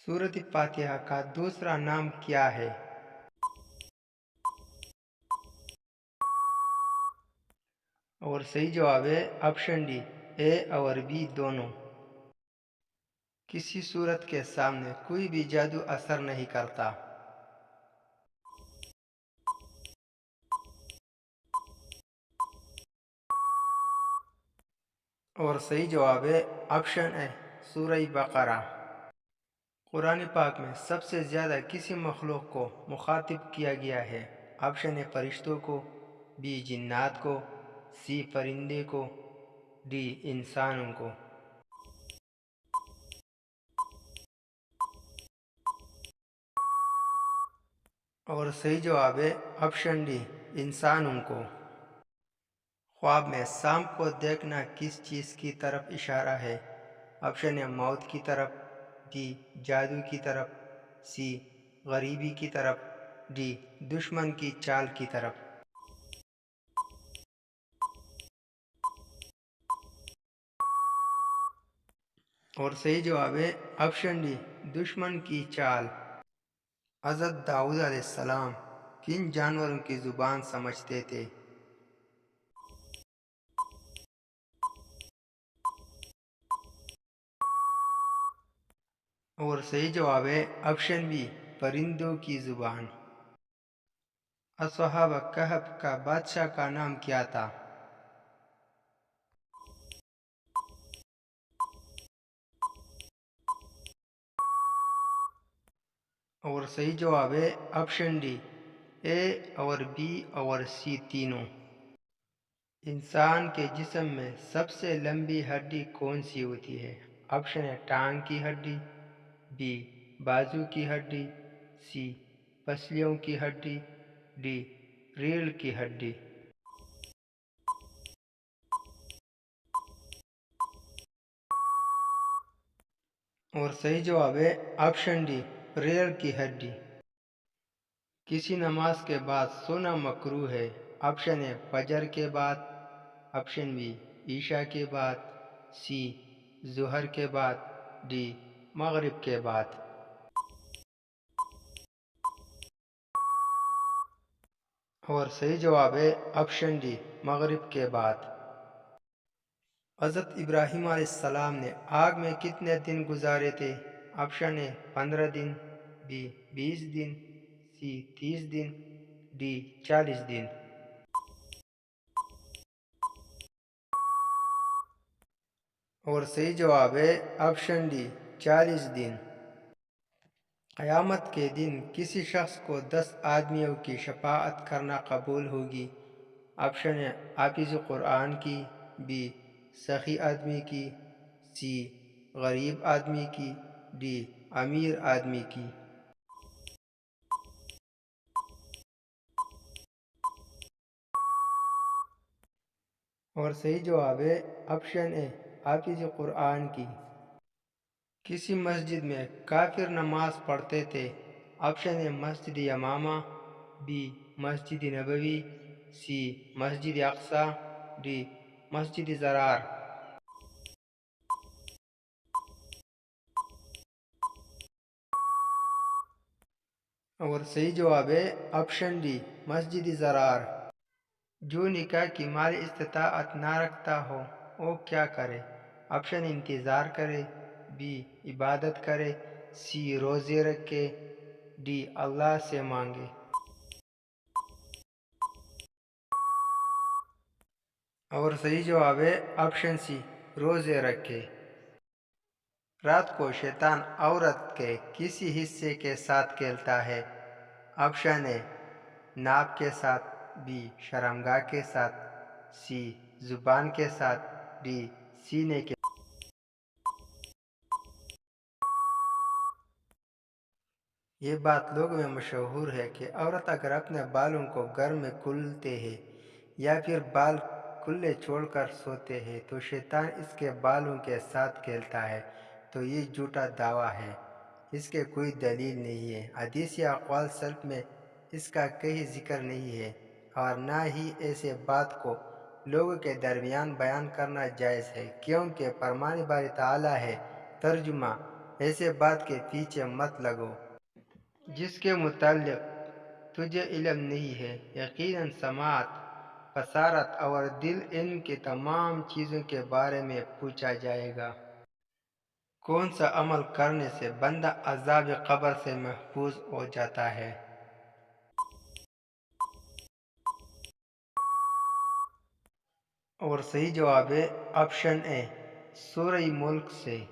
सूरत फातिहा का दूसरा नाम क्या है? और सही जवाब है ऑप्शन डी, ए और बी दोनों। किसी सूरत के सामने कोई भी जादू असर नहीं करता। और सही जवाब है ऑप्शन ए, सूरह बकरा। कुरान पाक में सबसे ज़्यादा किसी मखलूक को मुखातिब किया गया है? ऑप्शन ए फरिश्तों को, बी जिन्नात को, सी परिंदे को, डी इंसानों को। और सही जवाब है ऑप्शन डी, इंसानों को। ख्वाब में सांप को देखना किस चीज़ की तरफ इशारा है? ऑप्शन ए मौत की तरफ, डी जादू की तरफ, सी गरीबी की तरफ, डी दुश्मन की चाल की तरफ। और सही जवाब है ऑप्शन डी, दुश्मन की चाल। हज़रत दाऊद अलैहिस्सलाम किन जानवरों की ज़ुबान समझते थे? और सही जवाब है ऑप्शन बी, परिंदों की ज़ुबान। असहाब कहफ का बादशाह का नाम क्या था? और सही जवाब है ऑप्शन डी, ए और बी और सी तीनों। इंसान के जिस्म में सबसे लंबी हड्डी कौन सी होती है? ऑप्शन है टांग की हड्डी, बी बाजू की हड्डी, सी पसलियों की हड्डी, डी रीढ़ की हड्डी। और सही जवाब है ऑप्शन डी, रीढ़ की हड्डी। किसी नमाज के बाद सोना मकरूह है? ऑप्शन ए फजर के बाद, ऑप्शन बी ईशा के बाद, सी ज़ुहर के बाद, डी मगरिब के बाद। और सही जवाब है ऑप्शन डी, मगरिब के बाद। हज़रत इब्राहीम अलैहिस्सलाम ने आग में कितने दिन गुजारे थे? ऑप्शन ए 15 दिन, बी 20 दिन, सी 30 दिन, डी 40 दिन। और सही जवाब है ऑप्शन डी, 40 दिन। क़यामत के दिन किसी शख्स को 10 आदमियों की शफाअत करना कबूल होगी? ऑप्शन है हाफिज़ कुरान की, बी सखी आदमी की, सी गरीब आदमी की, डी अमीर आदमी की। और सही जवाब है ऑप्शन ए, हाफिज़ कुरान की। किसी मस्जिद में काफिर नमाज पढ़ते थे? ऑप्शन ए मस्जिद यमामा, बी मस्जिद नबवी, सी मस्जिद अक्सा, डी मस्जिद ज़रार। और सही जवाब है ऑप्शन डी, मस्जिद ज़रार। जो निकाह की माली इस्तिताअत ना रखता हो वो क्या करे? ऑप्शन इंतज़ार करे, बी इबादत करे, सी रोज़े रखे, डी अल्लाह से मांगे। और सही जवाब है ऑप्शन सी, रोज़े रखे। रात को शैतान औरत के किसी हिस्से के साथ खेलता है? ऑप्शन ए नाक के साथ, बी शर्मगाह के साथ, सी जुबान के साथ, डी सीने के। ये बात लोगों में मशहूर है कि औरत अगर अपने बालों को घर में खुलते हैं या फिर बाल खुले छोड़कर सोते हैं तो शैतान इसके बालों के साथ खेलता है। तो ये झूठा दावा है, इसके कोई दलील नहीं है। हदीस या अक़वाल सल्फ में इसका कहीं जिक्र नहीं है और ना ही ऐसे बात को लोगों के दरमियान बयान करना जायज़ है, क्योंकि फरमान बारी ताला है तर्जुमा ایسے بات کے پیچھے مت لگو جس کے متعلق تجھے علم نہیں ہے۔ یقیناً سماعت، بصارت اور دل، ان کی تمام چیزوں کے بارے میں پوچھا جائے گا۔ کون سا عمل کرنے سے بندہ عذاب قبر سے محفوظ ہو جاتا ہے؟ اور صحیح جواب ہے آپشن اے، سورہ ملک سے۔